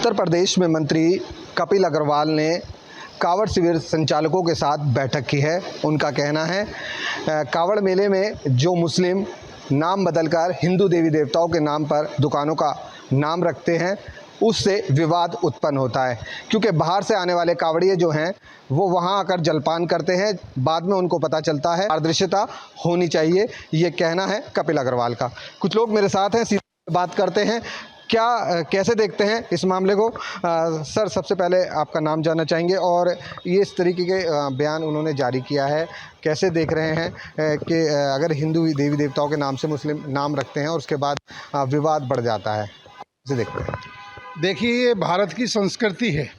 उत्तर प्रदेश में मंत्री कपिल अग्रवाल ने कांवड़ शिविर संचालकों के साथ बैठक की है। उनका कहना है कांवड़ मेले में जो मुस्लिम नाम बदलकर हिंदू देवी देवताओं के नाम पर दुकानों का नाम रखते हैं उससे विवाद उत्पन्न होता है, क्योंकि बाहर से आने वाले कांवड़िए जो हैं वो वहां आकर जलपान करते हैं, बाद में उनको पता चलता है। पारदर्शिता होनी चाहिए, ये कहना है कपिल अग्रवाल का। कुछ लोग मेरे साथ हैं, सीधे बात करते हैं। कैसे देखते हैं इस मामले को? सर, सबसे पहले आपका नाम जानना चाहेंगे और ये इस तरीके के बयान उन्होंने जारी किया है, कैसे देख रहे हैं कि अगर हिंदू देवी देवताओं के नाम से मुस्लिम नाम रखते हैं और उसके बाद विवाद बढ़ जाता है, कैसे देखते हैं? देखिए, ये भारत की संस्कृति है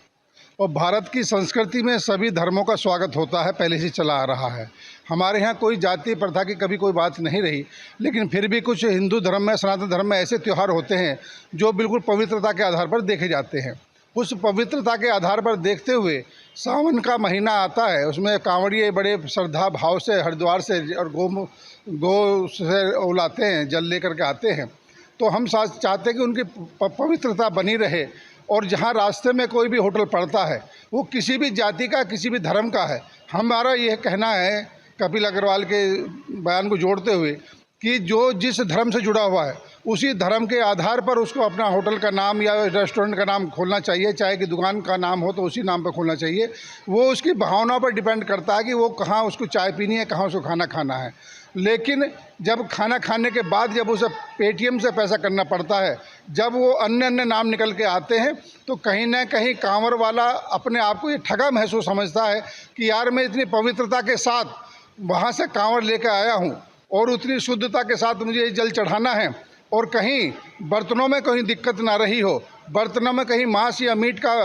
और भारत की संस्कृति में सभी धर्मों का स्वागत होता है, पहले से चला आ रहा है। हमारे यहाँ कोई जाति प्रथा की कभी कोई बात नहीं रही, लेकिन फिर भी कुछ हिंदू धर्म में, सनातन धर्म में ऐसे त्यौहार होते हैं जो बिल्कुल पवित्रता के आधार पर देखे जाते हैं। उस पवित्रता के आधार पर देखते हुए सावन का महीना आता है, उसमें कांवड़िए बड़े श्रद्धा भाव से हरिद्वार से और गौ से उलाते हैं, जल लेकर के आते हैं। तो हम चाहते हैं कि उनकी पवित्रता बनी रहे और जहाँ रास्ते में कोई भी होटल पड़ता है वो किसी भी जाति का, किसी भी धर्म का है। हमारा यह कहना है कपिल अग्रवाल के बयान को जोड़ते हुए कि जो जिस धर्म से जुड़ा हुआ है उसी धर्म के आधार पर उसको अपना होटल का नाम या रेस्टोरेंट का नाम खोलना चाहिए, चाहे कि दुकान का नाम हो तो उसी नाम पर खोलना चाहिए। वो उसकी भावना पर डिपेंड करता है कि वो कहाँ उसको चाय पीनी है, कहाँ उसको खाना खाना है। लेकिन जब खाना खाने के बाद जब उसे पेटीएम से पैसा करना पड़ता है, जब वो अन्य नाम निकल के आते हैं, तो कहीं ना कहीं कांवड़ वाला अपने आप को ये ठगा महसूस समझता है कि यार मैं इतनी पवित्रता के साथ वहाँ से कांवड़ लेकर आया हूँ और उतनी शुद्धता के साथ मुझे ये जल चढ़ाना है और कहीं बर्तनों में कहीं दिक्कत ना रही हो, बर्तनों में कहीं मांस या मीट का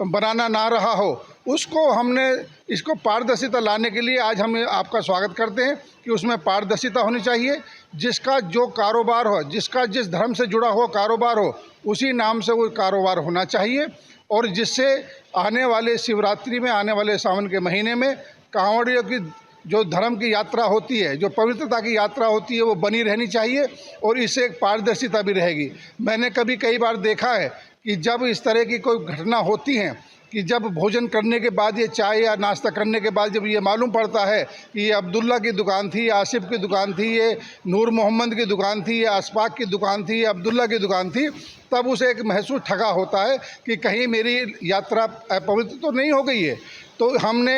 बनाना ना रहा हो, उसको हमने इसको पारदर्शिता लाने के लिए आज हम आपका स्वागत करते हैं कि उसमें पारदर्शिता होनी चाहिए। जिसका जो कारोबार हो, जिसका जिस धर्म से जुड़ा हुआ कारोबार हो, उसी नाम से वो कारोबार होना चाहिए और जिससे आने वाले शिवरात्रि में, आने वाले सावन के महीने में कांवड़ियों की जो धर्म की यात्रा होती है, जो पवित्रता की यात्रा होती है, वो बनी रहनी चाहिए और इससे एक पारदर्शिता भी रहेगी। मैंने कई बार देखा है कि जब इस तरह की कोई घटना होती है कि जब भोजन करने के बाद, ये चाय या नाश्ता करने के बाद जब ये मालूम पड़ता है कि ये अब्दुल्ला की दुकान थी, आसिफ की दुकान थी, ये नूर मोहम्मद की दुकान थी, ये अशफाक की दुकान थी, ये अब्दुल्ला की दुकान थी, तब उसे एक महसूस ठगा होता है कि कहीं मेरी यात्रा अपवित्र तो नहीं हो गई है। तो हमने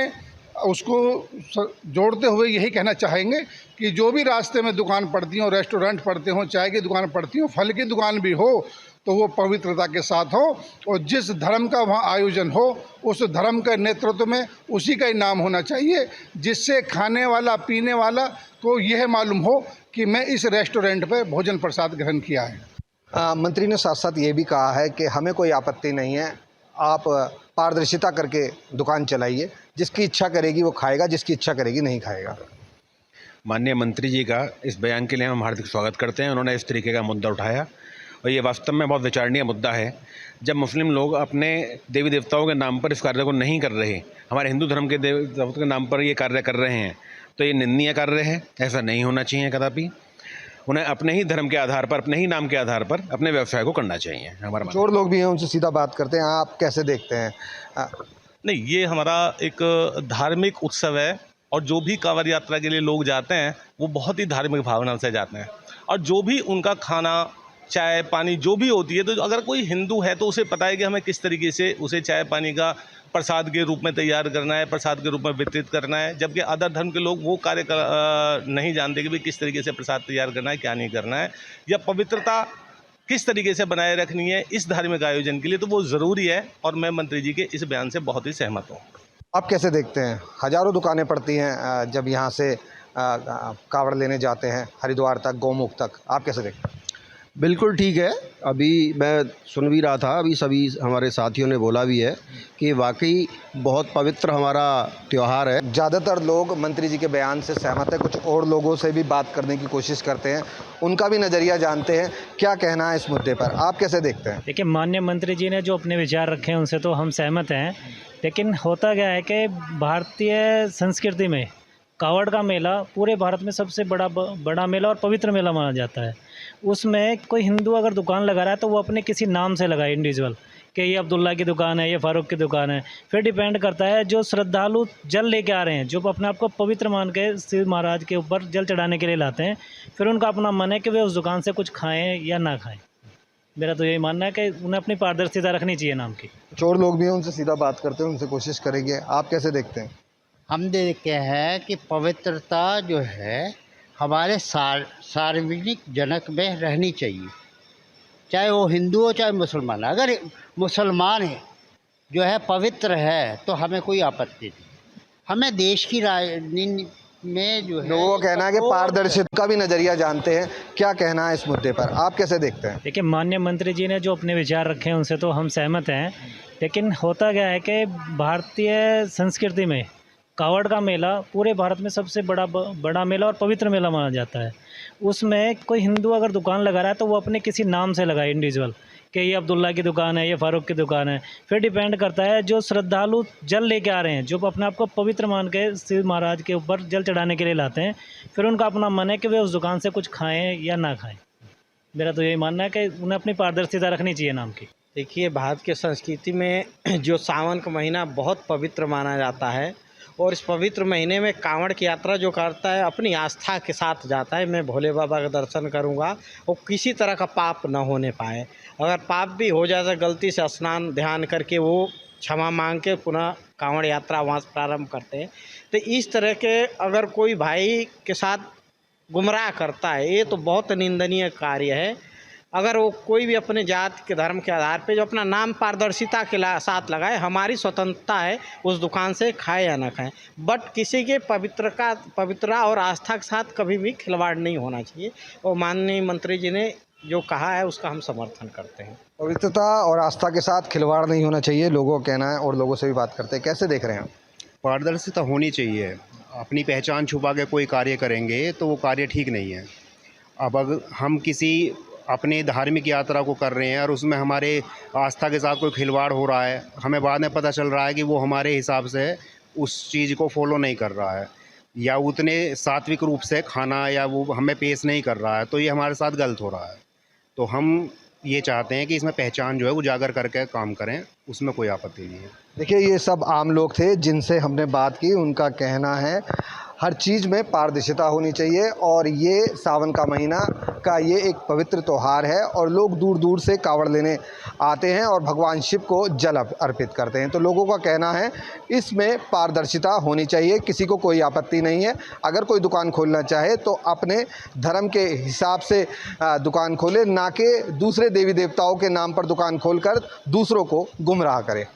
उसको जोड़ते हुए यही कहना चाहेंगे कि जो भी रास्ते में दुकान पड़ती हो, रेस्टोरेंट पड़ते हों, चाय की दुकान पड़ती हो, फल की दुकान भी हो, तो वो पवित्रता के साथ हो और जिस धर्म का वहाँ आयोजन हो उस धर्म के नेतृत्व में उसी का ही नाम होना चाहिए, जिससे खाने वाला, पीने वाला को यह मालूम हो कि मैं इस रेस्टोरेंट पर भोजन प्रसाद ग्रहण किया है। मंत्री ने साथ साथ ये भी कहा है कि हमें कोई आपत्ति नहीं है, आप पारदर्शिता करके दुकान चलाइए, जिसकी इच्छा करेगी वो खाएगा, जिसकी इच्छा करेगी नहीं खाएगा। माननीय मंत्री जी का इस बयान के लिए हम हार्दिक स्वागत करते हैं। उन्होंने इस तरीके का मुद्दा उठाया और ये वास्तव में बहुत विचारणीय मुद्दा है। जब मुस्लिम लोग अपने देवी देवताओं के नाम पर इस कार्य को नहीं कर रहे, हमारे हिंदू धर्म के देवी देवताओं के नाम पर ये कार्य कर रहे हैं, तो ये निंदनीय कार्य है। ऐसा नहीं होना चाहिए कदापि। उन्हें अपने ही धर्म के आधार पर, अपने ही नाम के आधार पर अपने व्यवसाय को करना चाहिए। हमारा जोड़ लोग भी हैं, उनसे सीधा बात करते हैं, आप कैसे देखते हैं? नहीं, ये हमारा एक धार्मिक उत्सव है और जो भी कांवड़ यात्रा के लिए लोग जाते हैं वो बहुत ही धार्मिक भावना से जाते हैं और जो भी उनका खाना, चाय पानी जो भी होती है, तो अगर कोई हिंदू है तो उसे पता है कि हमें किस तरीके से उसे चाय पानी का प्रसाद के रूप में तैयार करना है, प्रसाद के रूप में वितरित करना है। जबकि अदर धर्म के लोग वो कार्य नहीं जानते कि भाई किस तरीके से प्रसाद तैयार करना है, क्या नहीं करना है, या पवित्रता किस तरीके से बनाए रखनी है इस धार्मिक आयोजन के लिए, तो वो ज़रूरी है। और मैं मंत्री जी के इस बयान से बहुत ही सहमत हूँ। आप कैसे देखते हैं? हज़ारों दुकानें पड़ती हैं जब यहाँ से कांवड़ लेने जाते हैं हरिद्वार तक, गौमुख तक, आप कैसे देखते हैं? बिल्कुल ठीक है। अभी मैं सुन भी रहा था, अभी सभी हमारे साथियों ने बोला भी है कि वाकई बहुत पवित्र हमारा त्यौहार है। ज़्यादातर लोग मंत्री जी के बयान से सहमत है, कुछ और लोगों से भी बात करने की कोशिश करते हैं, उनका भी नज़रिया जानते हैं, क्या कहना है इस मुद्दे पर, आप कैसे देखते हैं? देखिए, माननीय मंत्री जी ने जो अपने विचार रखे हैं उनसे तो हम सहमत हैं, लेकिन होता क्या है कि भारतीय संस्कृति में कांवड़ का मेला पूरे भारत में सबसे बड़ा मेला और पवित्र मेला माना जाता है। उसमें कोई हिंदू अगर दुकान लगा रहा है तो वो अपने किसी नाम से लगाए, इंडिविजुअल, कि ये अब्दुल्ला की दुकान है, ये फ़ारूक की दुकान है। फिर डिपेंड करता है जो श्रद्धालु जल लेके आ रहे हैं, जो अपने आप को पवित्र मान के शिव महाराज के ऊपर जल चढ़ाने के लिए लाते हैं, फिर उनका अपना मन है कि वे उस दुकान से कुछ खाएं या ना खाएं। मेरा तो यही मानना है कि उन्हें अपनी पारदर्शिता रखनी चाहिए नाम की। कुछ और लोग भी हैं, उनसे सीधा बात करते हैं, उनसे कोशिश करेंगे। आप कैसे देखते हैं? हम देखते हैं कि पवित्रता जो है हमारे सार्वजनिक जनक में रहनी चाहिए, चाहे वो हिंदू हो चाहे मुसलमान। अगर मुसलमान है जो है पवित्र है तो हमें कोई आपत्ति नहीं। हमें देश की राजनीति में जो है लोगों का कहना है कि पारदर्शिता का भी नज़रिया जानते हैं। क्या कहना है इस मुद्दे पर, आप कैसे देखते हैं? देखिए, माननीय मंत्री जी ने जो अपने विचार रखे हैं उनसे तो हम सहमत हैं, लेकिन होता क्या है कि भारतीय संस्कृति में कावड़ का मेला पूरे भारत में सबसे बड़ा मेला और पवित्र मेला माना जाता है। उसमें कोई हिंदू अगर दुकान लगा रहा है तो वो अपने किसी नाम से लगाए, इंडिविजुअल, कि ये अब्दुल्ला की दुकान है, ये फ़ारूक की दुकान है। फिर डिपेंड करता है जो श्रद्धालु जल लेके आ रहे हैं, जो अपने आप को पवित्र मान के शिव महाराज के ऊपर जल चढ़ाने के लिए लाते हैं, फिर उनका अपना मन है कि वे उस दुकान से कुछ खाएं या ना खाएं। मेरा तो यही मानना है कि उन्हें अपनी पारदर्शिता रखनी चाहिए नाम की। देखिए, भारत के संस्कृति में जो सावन का महीना बहुत पवित्र माना जाता है, और इस पवित्र महीने में कांवड़ की यात्रा जो करता है अपनी आस्था के साथ जाता है, मैं भोले बाबा का दर्शन करूंगा और किसी तरह का पाप न होने पाए। अगर पाप भी हो जाए तो गलती से स्नान ध्यान करके वो क्षमा मांग के पुनः कांवड़ यात्रा वहाँ से प्रारंभ करते हैं। तो इस तरह के अगर कोई भाई के साथ गुमराह करता है, ये तो बहुत निंदनीय कार्य है। अगर वो कोई भी अपने जात के धर्म के आधार पे जो अपना नाम पारदर्शिता के साथ लगाए, हमारी स्वतंत्रता है उस दुकान से खाए या ना खाएं, बट किसी के पवित्रता और आस्था के साथ कभी भी खिलवाड़ नहीं होना चाहिए। और माननीय मंत्री जी ने जो कहा है उसका हम समर्थन करते हैं। पवित्रता और आस्था के साथ खिलवाड़ नहीं होना चाहिए, लोगों का कहना है, और लोगों से भी बात करते हैं। कैसे देख रहे हैं आप? पारदर्शिता होनी चाहिए। अपनी पहचान छुपा के कोई कार्य करेंगे तो वो कार्य ठीक नहीं है। अब अगर हम किसी अपने धार्मिक यात्रा को कर रहे हैं और उसमें हमारे आस्था के साथ कोई खिलवाड़ हो रहा है, हमें बाद में पता चल रहा है कि वो हमारे हिसाब से उस चीज़ को फॉलो नहीं कर रहा है या उतने सात्विक रूप से खाना या वो हमें पेश नहीं कर रहा है, तो ये हमारे साथ गलत हो रहा है। तो हम ये चाहते हैं कि इसमें पहचान जो है उजागर करके काम करें, उसमें कोई आपत्ति नहीं है। देखिए, ये सब आम लोग थे जिनसे हमने बात की। उनका कहना है हर चीज़ में पारदर्शिता होनी चाहिए, और ये सावन का महीना का ये एक पवित्र त्यौहार है और लोग दूर दूर से कावड़ लेने आते हैं और भगवान शिव को जल अर्पित करते हैं। तो लोगों का कहना है इसमें पारदर्शिता होनी चाहिए, किसी को कोई आपत्ति नहीं है। अगर कोई दुकान खोलना चाहे तो अपने धर्म के हिसाब से दुकान खोले, ना कि दूसरे देवी देवताओं के नाम पर दुकान खोलकर दूसरों को गुमराह करे।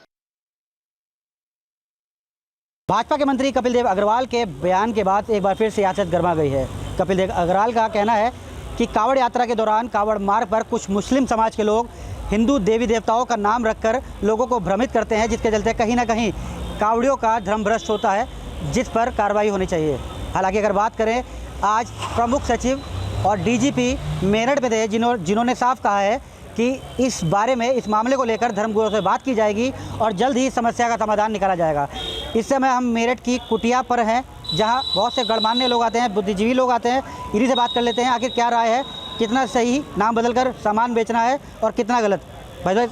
भाजपा के मंत्री कपिल देव अग्रवाल के बयान के बाद एक बार फिर सियासत गर्मा गई है। कपिल देव अग्रवाल का कहना है कि कावड़ यात्रा के दौरान कावड़ मार्ग पर कुछ मुस्लिम समाज के लोग हिंदू देवी देवताओं का नाम रखकर लोगों को भ्रमित करते हैं, जिसके चलते कहीं ना कहीं कावड़ियों का धर्म भ्रष्ट होता है, जिस पर कार्रवाई होनी चाहिए। हालांकि अगर बात करें, आज प्रमुख सचिव और डीजीपी मेरठ में थे, जिन्होंने साफ कहा है कि इस बारे में, इस मामले को लेकर धर्मगुरुओं से बात की जाएगी और जल्द ही समस्या का समाधान निकाला जाएगा। इस समय हम मेरठ की कुटिया पर हैं, जहां बहुत से गणमान्य लोग आते हैं, बुद्धिजीवी लोग आते हैं। इन्हीं से बात कर लेते हैं, आखिर क्या राय है, कितना सही नाम बदलकर सामान बेचना है और कितना गलत। भाई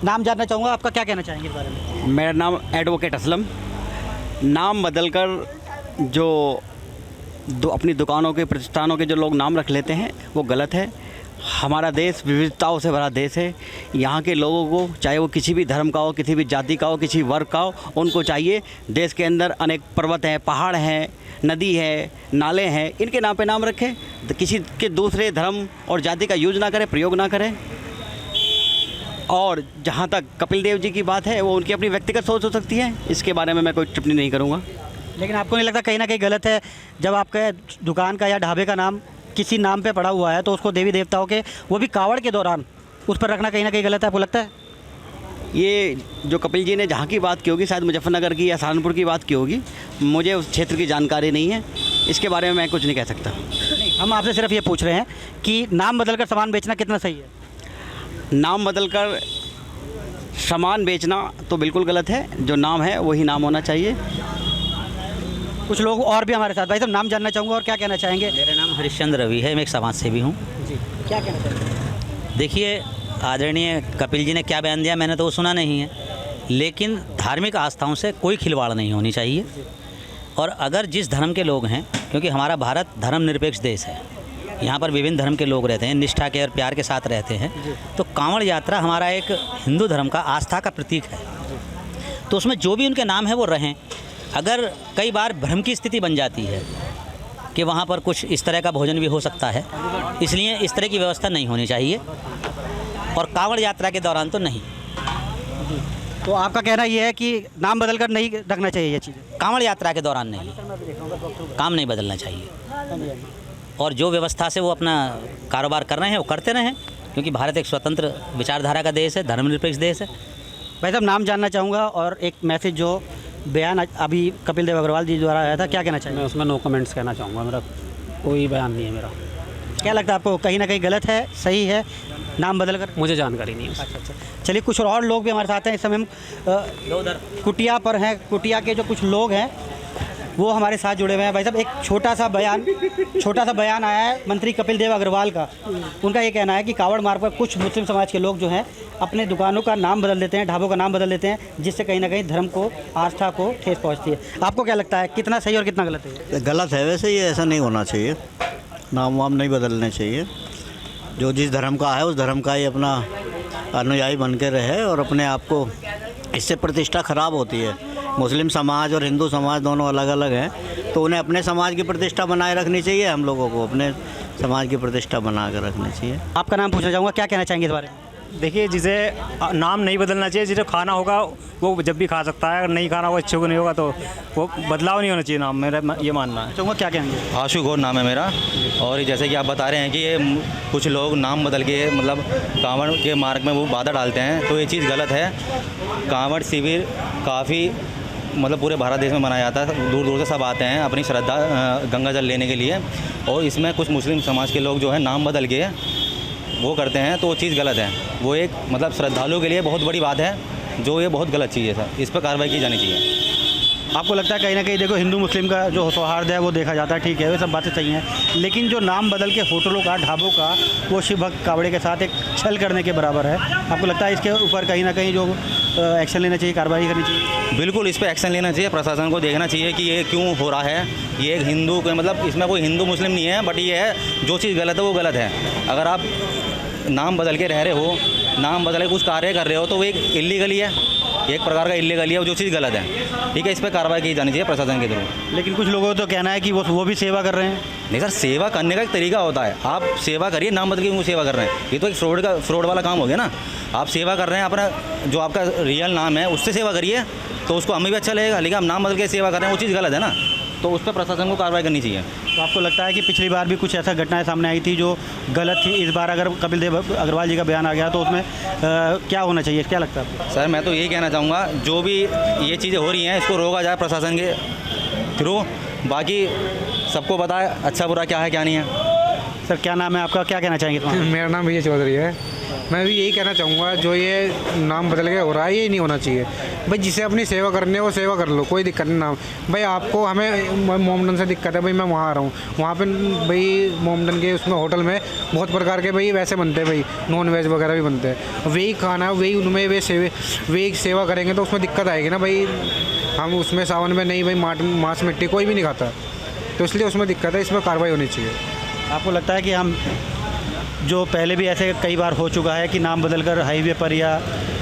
नाम जानना चाहूँगा, आपका क्या कहना चाहेंगे इस बारे में? मेरा नाम एडवोकेट असलम। नाम बदलकर जो अपनी दुकानों के, प्रतिष्ठानों के जो लोग नाम रख लेते हैं वो गलत है। हमारा देश विविधताओं से भरा देश है। यहाँ के लोगों को, चाहे वो किसी भी धर्म का हो, किसी भी जाति का हो, किसी वर्ग का हो, उनको चाहिए देश के अंदर अनेक पर्वत हैं, पहाड़ हैं, नदी है, नाले हैं, इनके नाम पे नाम रखें। तो किसी के दूसरे धर्म और जाति का यूज ना करें, प्रयोग ना करें। और जहाँ तक कपिल देव जी की बात है, वो उनकी अपनी व्यक्तिगत सोच हो सकती है, इसके बारे में मैं कोई टिप्पणी नहीं करूँगा। लेकिन आपको नहीं लगता कहीं ना कहीं गलत है, जब आपके दुकान का या ढाबे का नाम किसी नाम पे पड़ा हुआ है तो उसको देवी देवताओं के, वो भी कावड़ के दौरान, उस पर रखना कहीं ना कहीं गलत है? आपको लगता है? ये जो कपिल जी ने जहाँ की बात की होगी, शायद मुजफ्फरनगर की या सहारनपुर की बात की होगी, मुझे उस क्षेत्र की जानकारी नहीं है, इसके बारे में मैं कुछ नहीं कह सकता। नहीं, हम आपसे सिर्फ ये पूछ रहे हैं कि नाम बदलकर सामान बेचना कितना सही है? नाम बदलकर सामान बेचना तो बिल्कुल गलत है। जो नाम है वही नाम होना चाहिए। कुछ लोग और भी हमारे साथ, भाई साहब नाम जानना चाहूँगा और क्या कहना चाहेंगे? मेरा नाम हरिश्चंद्र रवि है, मैं एक समाज सेवी हूँ। जी, क्या कहना चाहेंगे? देखिए, आदरणीय कपिल जी ने क्या बयान दिया मैंने तो वो सुना नहीं है, लेकिन धार्मिक आस्थाओं से कोई खिलवाड़ नहीं होनी चाहिए। और अगर जिस धर्म के लोग हैं, क्योंकि हमारा भारत धर्मनिरपेक्ष देश है, यहाँ पर विभिन्न धर्म के लोग रहते हैं, निष्ठा के और प्यार के साथ रहते हैं, तो कांवड़ यात्रा हमारा एक हिंदू धर्म का आस्था का प्रतीक है। तो उसमें जो भी उनके नाम है वो रहें। अगर कई बार भ्रम की स्थिति बन जाती है कि वहाँ पर कुछ इस तरह का भोजन भी हो सकता है, इसलिए इस तरह की व्यवस्था नहीं होनी चाहिए, और कांवड़ यात्रा के दौरान तो नहीं। तो आपका कहना ये है कि नाम बदल कर नहीं रखना चाहिए ये चीज़ें? कांवड़ यात्रा के दौरान नहीं, काम नहीं बदलना चाहिए, और जो व्यवस्था से वो अपना कारोबार कर रहे हैं वो करते रहें, क्योंकि भारत एक स्वतंत्र विचारधारा का देश है, धर्मनिरपेक्ष देश है। भाई साहब, नाम जानना चाहूँगा, और एक मैसेज जो बयान अभी कपिल देव अग्रवाल जी द्वारा आया था, क्या कहना चाहिए? मैं उसमें नो कमेंट्स कहना चाहूँगा, मेरा कोई बयान नहीं है मेरा। क्या लगता है आपको, कहीं ना कहीं गलत है, सही है नाम बदल कर? मुझे जानकारी नहीं है। अच्छा, चलिए कुछ और लोग भी हमारे साथ हैं। इस समय हम कुटिया पर हैं। कुटिया के जो कुछ लोग हैं वो हमारे साथ जुड़े हुए हैं। भाई साहब, एक छोटा सा बयान आया है मंत्री कपिल देव अग्रवाल का। उनका ये कहना है कि कावड़ मार्ग पर कुछ मुस्लिम समाज के लोग जो हैं अपने दुकानों का नाम बदल देते हैं, ढाबों का नाम बदल देते हैं, जिससे कहीं ना कहीं धर्म को, आस्था को ठेस पहुँचती है। आपको क्या लगता है, कितना सही और कितना गलत है? गलत है, वैसे ये ऐसा नहीं होना चाहिए, नाम वाम नहीं बदलने चाहिए। जो जिस धर्म का है उस धर्म का ही अपना अनुयायी बन के रहे, और अपने आप को, इससे प्रतिष्ठा खराब होती है। मुस्लिम समाज और हिंदू समाज दोनों अलग अलग हैं, तो उन्हें अपने समाज की प्रतिष्ठा बनाए रखनी चाहिए, हम लोगों को अपने समाज की प्रतिष्ठा बना कर रखनी चाहिए। आपका नाम पूछना चाहूँगा, क्या कहना चाहेंगे इस बारे में? देखिए, जिसे नाम नहीं बदलना चाहिए, जिसे खाना होगा वो जब भी खा सकता है, अगर नहीं खाना होगा, इच्छुक नहीं होगा, तो वो बदलाव नहीं होना चाहिए नाम, मेरा ये मानना है। चाहूँगा, क्या कहेंगे? आशु गौर नाम है मेरा। और जैसे कि आप बता रहे हैं कि ये कुछ लोग नाम बदल के मतलब कांवड़ के मार्ग में वो बाधा डालते हैं, तो ये चीज़ गलत है। कांवड़ शिविर काफ़ी मतलब पूरे भारत देश में मनाया जाता है, दूर दूर से सब आते हैं अपनी श्रद्धा गंगा जल लेने के लिए, और इसमें कुछ मुस्लिम समाज के लोग जो है नाम बदल के वो करते हैं, तो वो चीज़ गलत है। वो एक मतलब श्रद्धालुओं के लिए बहुत बड़ी बात है, जो ये बहुत गलत चीज़ है सर, इस पर कार्रवाई की जानी चाहिए। आपको लगता है कहीं ना कहीं, देखो हिंदू मुस्लिम का जो सौहार्द है वो देखा जाता है, ठीक है, वो सब बातें सही हैं, लेकिन जो नाम बदल के होटलों का, ढाबों का, वो शिव भक्त कावड़े के साथ एक छल करने के बराबर है। आपको लगता है इसके ऊपर कहीं ना कहीं जो एक्शन लेना चाहिए, कार्रवाई करनी चाहिए? बिल्कुल, इस पर एक्शन लेना चाहिए, प्रशासन को देखना चाहिए कि ये क्यों हो रहा है। ये एक हिंदू के मतलब इसमें कोई हिंदू मुस्लिम नहीं है, बट ये है जो चीज़ गलत है वो गलत है। अगर आप नाम बदल के रह रहे हो, नाम बदल के कुछ कार्य कर रहे हो, तो वो एक इल्लीगली है, एक प्रकार का इल्लीगली है, जो चीज़ गलत है। ठीक है, इस पर कार्रवाई की जानी चाहिए प्रशासन के थ्रू। लेकिन कुछ लोगों को तो कहना है कि वो भी सेवा कर रहे हैं। नहीं सर, सेवा करने का एक तरीका होता है, आप सेवा करिए, नाम बदल के क्यों सेवा कर रहे हैं? ये तो एक फ्रॉड वाला काम हो गया ना। आप सेवा कर रहे हैं, अपना जो आपका रियल नाम है उससे सेवा करिए, तो उसको हमें भी अच्छा लगेगा, लेकिन आप नाम बदल के सेवा कर रहे हैं, वो चीज़ गलत है ना, तो उस पर प्रशासन को कार्रवाई करनी चाहिए। तो आपको लगता है कि पिछली बार भी कुछ ऐसा घटनाएं सामने आई थी जो गलत थी, इस बार अगर कपिल देव अग्रवाल जी का बयान आ गया तो उसमें क्या होना चाहिए, क्या लगता है आपको? सर, मैं तो यही कहना चाहूँगा, जो भी ये चीज़ें हो रही हैं इसको रोका जाए प्रशासन के थ्रू, बाकी सबको पता है अच्छा बुरा क्या है क्या नहीं है। सर, क्या नाम है आपका, क्या कहना चाहेंगे? मेरा नाम विजय चौधरी है। मैं भी यही कहना चाहूँगा, जो ये नाम बदल के हो रहा है ये नहीं होना चाहिए। भाई जिसे अपनी सेवा करनी है वो सेवा कर लो, कोई दिक्कत नहीं। नाम भाई आपको, हमें मोमडन से दिक्कत है, भाई मैं वहाँ आ रहा हूँ, वहाँ पे भाई मोमडन के उसमें होटल में बहुत प्रकार के भाई वैसे बनते हैं, भाई नॉन वेज वगैरह भी बनते हैं, वही खाना वही उनमें वही सेवा करेंगे तो उसमें दिक्कत आएगी ना भाई। हम उसमें सावन में नहीं भाई मांस मिट्टी कोई भी नहीं खाता, तो इसलिए उसमें दिक्कत है, इसमें कार्रवाई होनी चाहिए। आपको लगता है कि हम जो पहले भी ऐसे कई बार हो चुका है कि नाम बदलकर हाईवे पर या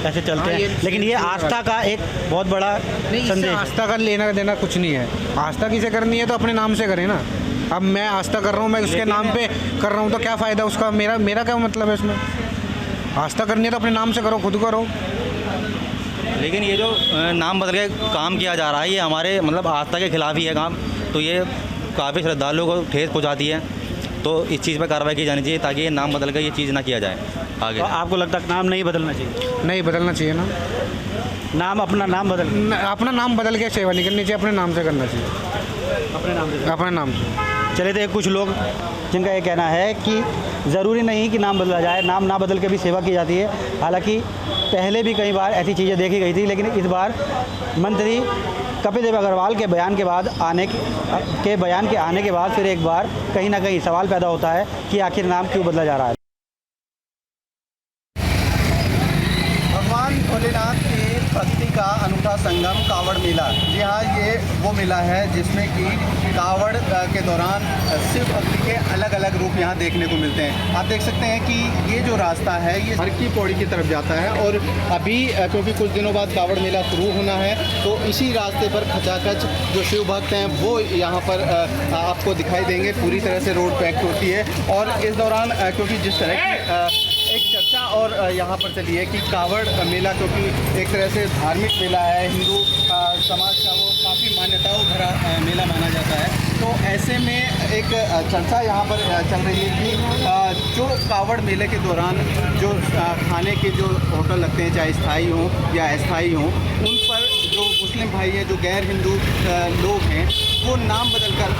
ऐसे चलते हैं, लेकिन ये आस्था का एक बहुत बड़ा संदेश। आस्था का लेना देना कुछ नहीं है, आस्था किसे करनी है तो अपने नाम से करें ना। अब मैं आस्था कर रहा हूँ, मैं उसके नाम पे कर रहा हूँ, तो क्या फ़ायदा उसका, मेरा क्या मतलब है इसमें? आस्था करनी है तो अपने नाम से करो, खुद करो। लेकिन ये जो नाम बदल के काम किया जा रहा है, ये हमारे मतलब आस्था के खिलाफ ही है काम, तो ये काफ़ी श्रद्धालुओं को ठेस पहुँचाती है, तो इस चीज़ पर कार्रवाई की जानी चाहिए ताकि ये नाम बदल कर ये चीज़ ना किया जाए आगे। तो आपको लगता है नाम नहीं बदलना चाहिए? नहीं बदलना चाहिए ना, अपना नाम बदल के सेवा नहीं करनी चाहिए, अपने नाम से करना चाहिए, अपने नाम से। चले तो कुछ लोग जिनका ये कहना है कि ज़रूरी नहीं कि नाम बदला जाए, नाम ना बदल के भी सेवा की जाती है। हालांकि पहले भी कई बार ऐसी चीज़ें देखी गई थी, लेकिन इस बार मंत्री कपिल देव अग्रवाल के बयान के आने के बाद फिर एक बार कहीं ना कहीं सवाल पैदा होता है कि आखिर नाम क्यों बदला जा रहा है। भक्ति का अनूठा संगम कावड़ मेला। जी हाँ, ये वो मेला है जिसमें कि कावड़ के दौरान शिव भक्ति के अलग अलग रूप यहाँ देखने को मिलते हैं। आप देख सकते हैं कि ये जो रास्ता है ये हर की पौड़ी की तरफ जाता है और अभी क्योंकि कुछ दिनों बाद कावड़ मेला शुरू होना है तो इसी रास्ते पर खचाखच जो शिव भक्त हैं वो यहाँ पर आपको दिखाई देंगे। पूरी तरह से रोड पैक्ड होती है और इस दौरान क्योंकि जिस तरह की एक चर्चा और यहाँ पर चली है कि कावड़ मेला क्योंकि एक तरह से धार्मिक मेला है, हिंदू समाज का वो काफ़ी मान्यताओं भरा मेला माना जाता है। तो ऐसे में एक चर्चा यहाँ पर चल रही है कि जो कावड़ मेले के दौरान जो खाने के जो होटल लगते हैं, चाहे स्थायी हों या अस्थायी हों, उन पर जो मुस्लिम भाई हैं, जो गैर हिंदू लोग हैं, वो नाम बदल कर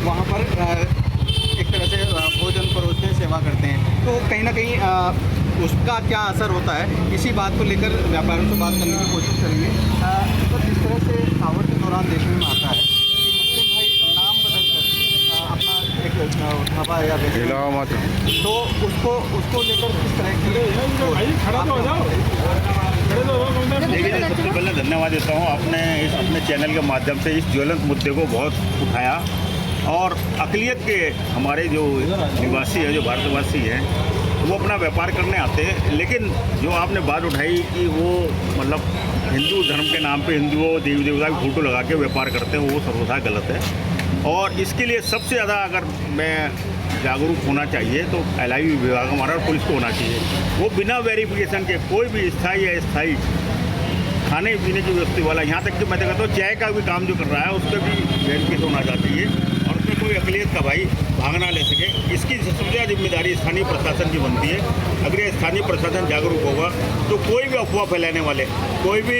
वहाँ पर एक तरह से भोजन परोसते हैं, सेवा करते हैं। तो कहीं ना कहीं उसका क्या असर होता है, इसी बात को लेकर व्यापारियों से बात करने की कोशिश करेंगे। तो जिस तरह से कावड़ के दौरान देखने में आता है कि मुस्लिम भाई नाम बदल कर अपना एक ढाबा या तो उसको लेकर किस तरह की देखिए, सबसे पहले धन्यवाद देता हूँ आपने इस अपने चैनल के माध्यम से इस ज्वलंत मुद्दे को बहुत उठाया और अक़लियत के हमारे जो निवासी है, जो भारतवासी हैं, वो अपना व्यापार करने आते हैं। लेकिन जो आपने बात उठाई कि वो मतलब हिंदू धर्म के नाम पे हिंदुओं देवी देवता की फ़ोटो लगा के व्यापार करते हैं, वो सर्वथा गलत है। और इसके लिए सबसे ज़्यादा अगर मैं जागरूक होना चाहिए तो LIV विभाग हमारा और पुलिस को होना चाहिए। वो बिना वेरिफिकेशन के कोई भी स्थायी या अस्थायी खाने पीने की व्यवस्था वाला, यहाँ तक कि मैं कहता हूँ चाय का भी काम जो कर रहा है उसका भी वेरिफिकेशन होना चाहिए और उसमें कोई अक़लियत का भाई भागना ले सके। इसकी सबसे ज़्यादा जिम्मेदारी स्थानीय प्रशासन की बनती है। अगर ये स्थानीय प्रशासन जागरूक होगा तो कोई भी अफवाह फैलाने वाले, कोई भी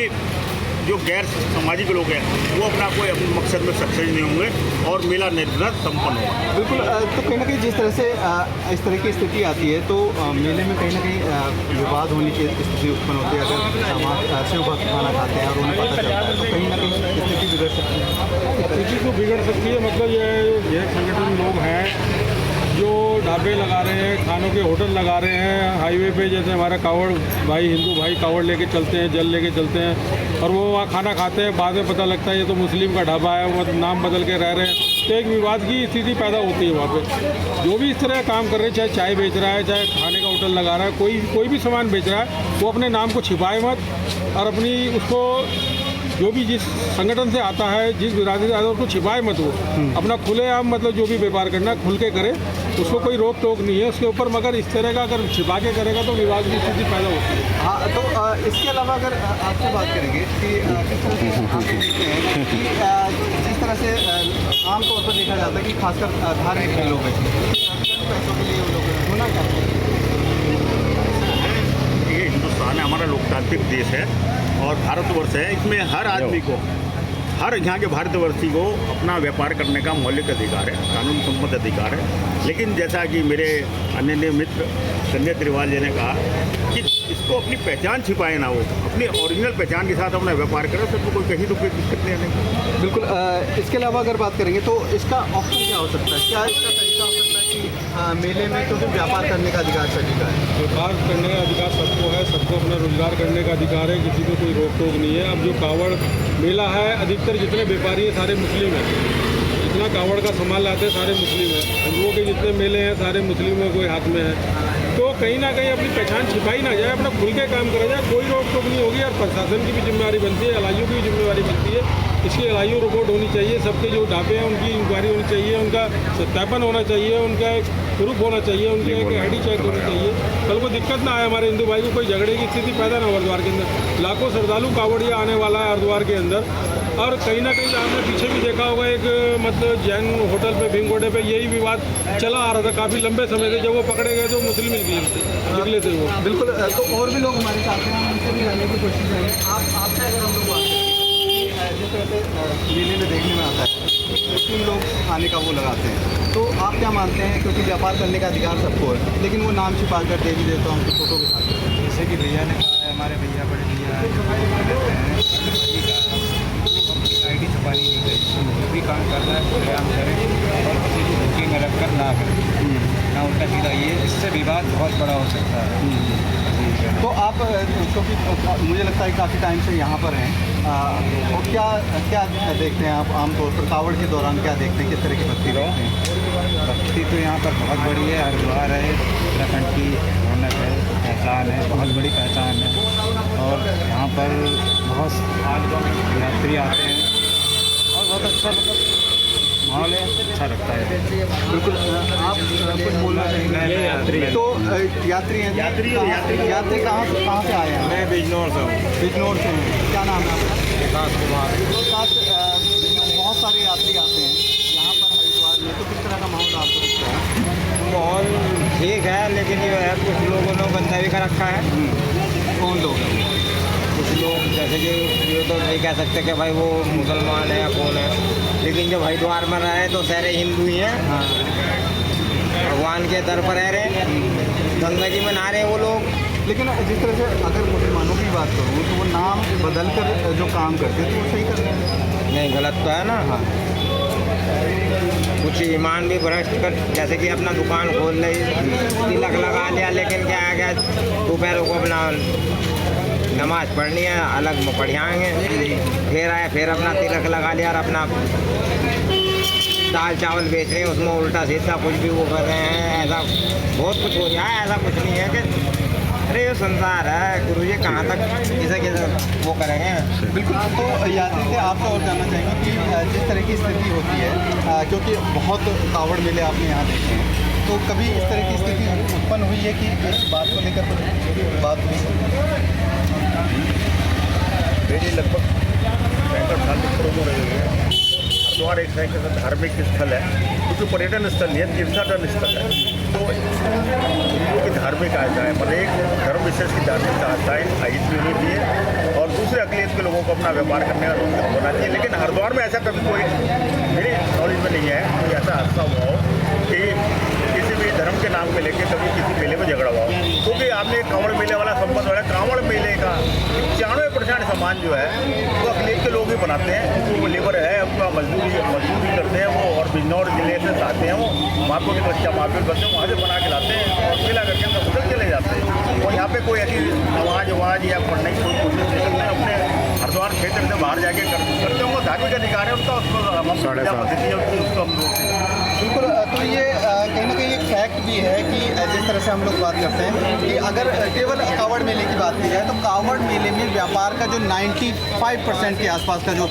जो गैर सामाजिक लोग हैं, वो अपना कोई अपने मकसद में सक्सेस नहीं होंगे और मेला निर्विघ्न संपन्न होगा। बिल्कुल। तो कहीं ना कहीं जिस तरह से इस तरह की स्थिति आती है तो मेले में कहीं ना कहीं विवाद होने की स्थिति उत्पन्न होती है। अगर शिव भक्त खाना खाते हैं और उन्हें पता चलता है तो कहीं ना कहीं स्थिति बिगड़ सकती है। स्थिति तो बिगड़ सकती है। मतलब ये संगठन लोग हैं जो ढाबे लगा रहे हैं, खानों के होटल लगा रहे हैं हाईवे पे, जैसे हमारा कावड़ भाई, हिंदू भाई कावड़ लेके चलते हैं, जल लेके चलते हैं और वो वहाँ खाना खाते हैं। बाद में पता लगता है ये तो मुस्लिम का ढाबा है, वो नाम बदल के रह रहे हैं, तो एक विवाद की स्थिति पैदा होती है वहाँ पे। जो भी इस तरह काम कर रहे हैं, चाहे चाय बेच रहा है, चाहे खाने का होटल लगा रहा है, कोई भी सामान बेच रहा है, वो अपने नाम को छिपाए मत और अपनी उसको जो भी जिस संगठन से आता है, जिस बिरादरी से आता है, उसको छिपाए मत। वो अपना खुलेआम मतलब जो भी व्यापार करना है खुल के करे, उसको कोई रोक टोक नहीं है उसके ऊपर। मगर इस तरह का अगर छिपा के करेगा तो विवाद की स्थिति पैदा होती है। हाँ, तो इसके अलावा अगर आपसे बात करेंगे कि किस तरह से आप देखते हैं कि जिस तरह से आमतौर पर देखा जाता है कि खासकर धार्मिक लोग हैं, पैसों के लिए लोग होना चाहते हैं। ये हिंदुस्तान है, हमारा लोकतांत्रिक देश है और भारतवर्ष है। इसमें हर आदमी को, हर यहाँ के भारतवर्षी को अपना व्यापार करने का मौलिक अधिकार है, कानून सम्मत अधिकार है। लेकिन जैसा कि मेरे अन्य मित्र संजय त्रिवाल जी ने कहा कि इसको अपनी पहचान छिपाए ना, वो अपनी ओरिजिनल पहचान के साथ अपना व्यापार करे, सबको कोई कहीं तो कोई दिक्कत नहीं। बिल्कुल। इसके अलावा अगर बात करेंगे तो इसका ऑप्शन क्या हो सकता है? क्या इसका तरीका हो सकता है कि मेले में क्योंकि व्यापार करने का अधिकार सभी का है, व्यापार करने का अधिकार सबको है, सबको अपना रोजगार करने का अधिकार है, किसी को कोई रोक टोक नहीं है। अब जो कावड़ मेला है, अधिकतर जितने व्यापारी हैं सारे मुस्लिम हैं, जितना कावड़ का सामान लाते हैं सारे मुस्लिम हैं, हिंदुओं के जितने मेले हैं सारे मुस्लिमों के हाथ में है। तो कहीं ना कहीं अपनी पहचान छिपाई ना जाए, अपना खुल के काम करा जाए, कोई रोक टोक नहीं होगी। और प्रशासन की भी जिम्मेदारी बनती है, LIU की भी जिम्मेदारी बनती है। इसकी LIU रिपोर्ट होनी चाहिए, सबके जो ढाबे हैं उनकी इंक्वायरी होनी चाहिए, उनका सत्यापन होना चाहिए, उनका एक प्रूफ होना चाहिए, उनकी एक ID चेक होनी चाहिए। कल को दिक्कत ना आए हमारे हिंदू भाई को, कोई झगड़े की स्थिति पैदा ना हो हरिद्वार के अंदर। लाखों श्रद्धालु कावड़िया आने वाला है हरिद्वार के अंदर। और कहीं ना कहीं आपने पीछे भी देखा होगा एक मतलब जैन होटल पे भिंगोड़े पे यही विवाद चला आ रहा था काफ़ी लंबे समय से। जब वो पकड़े गए तो मुस्लिम निकले थे वो। बिल्कुल। तो और भी लोग हमारे साथ हैं, हम उनसे भी जानने की कोशिश करेंगे। आपसे अगर हम लोग बात करें जिस तरह से मेले में देखने में आता है मुस्लिम लोग खाने का वो लगाते हैं, तो आप क्या मानते हैं? क्योंकि व्यापार करने का अधिकार सबको है, लेकिन वो नाम छिपा कर देवी देवताओं की फोटो के साथ, जैसे कि भैया ने कहा है, हमारे भैया बड़े भैया जो ID छुपानी नहीं चाहिए। जो भी काम करना है खुलेआम करें और किसी को धोखे में रख कर ना करें, ना उल्टा सीधा। ये इससे विवाद बहुत बड़ा हो सकता है। तो आप क्योंकि मुझे लगता है काफ़ी टाइम से यहाँ पर हैं, तो क्या क्या देखते हैं आप आमतौर पर कावड़ के दौरान, क्या देखते हैं, किस तरह की भक्ति देखते हैं? भक्ति तो यहाँ पर बहुत बड़ी है, हरिद्वार है, उत्तराखंड की रौनक है, पहचान है, बहुत बड़ी पहचान है। और यहाँ पर बहुत यात्री आते हैं और बहुत अच्छा माहौल है, अच्छा लगता है। बिल्कुल। आप कुछ बोलना चाहेंगे? यात्री तो यात्री हैं, यात्री कहाँ से आए हैं? मैं बिजनौर से हूँ। बिजनौर से हैं। क्या नाम है आपका? विकास कुमार। तो साथ बहुत सारे यात्री आते हैं यहाँ पर हरिद्वार में, तो किस तरह का माहौल आपको दिखता है? माहौल ठीक है, लेकिन ये है कुछ लोगों ने गंदा भी कर रखा है। कौन लोग? कुछ लोग जैसे कि ये तो नहीं कह सकते कि भाई वो मुसलमान है या कौन है, लेकिन जब हरिद्वार में रहे तो सारे हिंदू ही हैं। हाँ। भगवान के दर पर रह रहे, गंगा जी में नहा रहे वो लोग। लेकिन जिस तरह से अगर मुसलमानों की बात करूँ तो वो नाम बदल कर जो काम करते हैं तो वो सही कर रहे हैं? नहीं, गलत तो है ना। हाँ, कुछ ईमान भी भ्रष्ट कर, जैसे कि अपना दुकान खोल ले, तिलक लगा लिया, लेकिन क्या है क्या दोपहर को अपना नमाज पढ़नी है, अलग में पढ़ आएंगे, फिर आए फिर अपना तिलक लगा लिया और अपना दाल चावल बेच रहे हैं, उसमें उल्टा सीधा कुछ भी वो कर रहे हैं। ऐसा बहुत कुछ हो रहा है, ऐसा कुछ नहीं है कि अरे ये संसार है गुरु जी, कहाँ तक किसे किसे वो करेंगे। बिल्कुल। तो यात्री से आपसे और जानना चाहेंगे कि जिस तरह की स्थिति होती है, क्योंकि बहुत कावड़ मेले आपने यहाँ देखे हैं, तो कभी इस तरह की स्थिति उत्पन्न हुई है कि इस बात को लेकर कुछ बात हुई? मेरी लगभग 65 साल की उम्र हो रही है। हरिद्वार एक तरह का धार्मिक स्थल है, क्योंकि पर्यटन स्थल नहीं है, तीर्थाटन स्थल है। तो हिंदुओं की धार्मिक आस्था है, पर एक धर्म विशेष की धार्मिक आस्थाएँ अहित भी होनी चाहिए और दूसरे अकलियत के लोगों को अपना व्यापार करने का रोक होना चाहिए। लेकिन हरिद्वार में ऐसा कभी कोई मेरे नॉलेज में नहीं है कोई ऐसा हादसा हुआ हो कि किसी भी धर्म के नाम पे लेके कभी किसी मेले में झगड़ा हुआ हो। क्योंकि आपने कांवड़ मेले वाला संबंध वाला, कांवड़ मेले का 95% सामान जो है वो अकलियत के लोग ही बनाते हैं। वो लेबर है, अपना मजदूरी करते हैं वो, और बिजनौर जिले से आते हैं वो, मार्को के बच्चा मार्केट करते हैं, वहाँ से बना के लाते हैं और मेला करके हम उधर चले जाते हैं। और यहाँ पे कोई ऐसी आवाज़ या पढ़ने की कोई कोशिश नहीं करते हैं। अपने हरिद्वार क्षेत्र से बाहर जाके करते होंगे, धार्मिक अधिकार है उनका, उसको हम बिल्कुल। तो ये कहीं ना कहीं एक फैक्ट भी है कि जिस तरह से हम लोग बात करते हैं कि अगर केवल कावड़ मेले की बात की जाए तो कावड़ मेले में व्यापार का जो 95% के आसपास का जो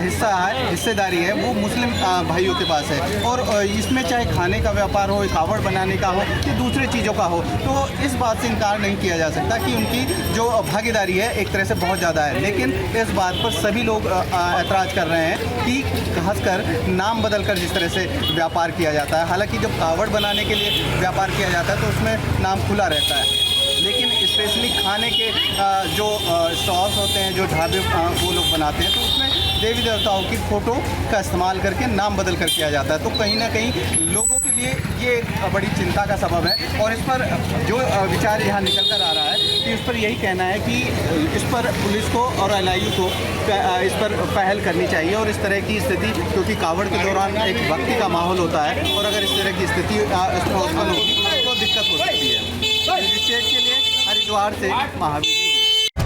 हिस्सा है, हिस्सेदारी है, वो मुस्लिम भाइयों के पास है। और इसमें चाहे खाने का व्यापार हो, कावड़ बनाने का हो या दूसरे चीज़ों का हो, तो इस बात से इनकार नहीं किया जा सकता कि उनकी जो भागीदारी है एक तरह से बहुत ज़्यादा है। लेकिन इस बात पर सभी लोग ऐतराज़ कर रहे हैं कि खासकर नाम बदल कर जिस तरह से व्यापार किया जाता है, हालांकि जब कावड़ बनाने के लिए व्यापार किया जाता है तो उसमें नाम खुला रहता है, लेकिन स्पेशली खाने के जो स्टॉल्स होते हैं, जो ढाबे वो लोग बनाते हैं, तो उसमें देवी देवताओं की फ़ोटो का इस्तेमाल करके नाम बदल कर किया जाता है। तो कहीं ना कहीं लोगों के लिए ये एक बड़ी चिंता का सबब है। और इस पर जो विचार यहाँ निकल कर आ रहा है कि इस पर यही कहना है कि इस पर पुलिस को और LIU को इस पर पहल करनी चाहिए। और इस तरह की स्थिति, क्योंकि कावड़ के दौरान एक भक्ति का माहौल होता है, और अगर इस तरह की स्थिति उत्पन्न होगी तो दिक्कत हो सकती है। स्टेट के लिए हरिद्वार से महावीर।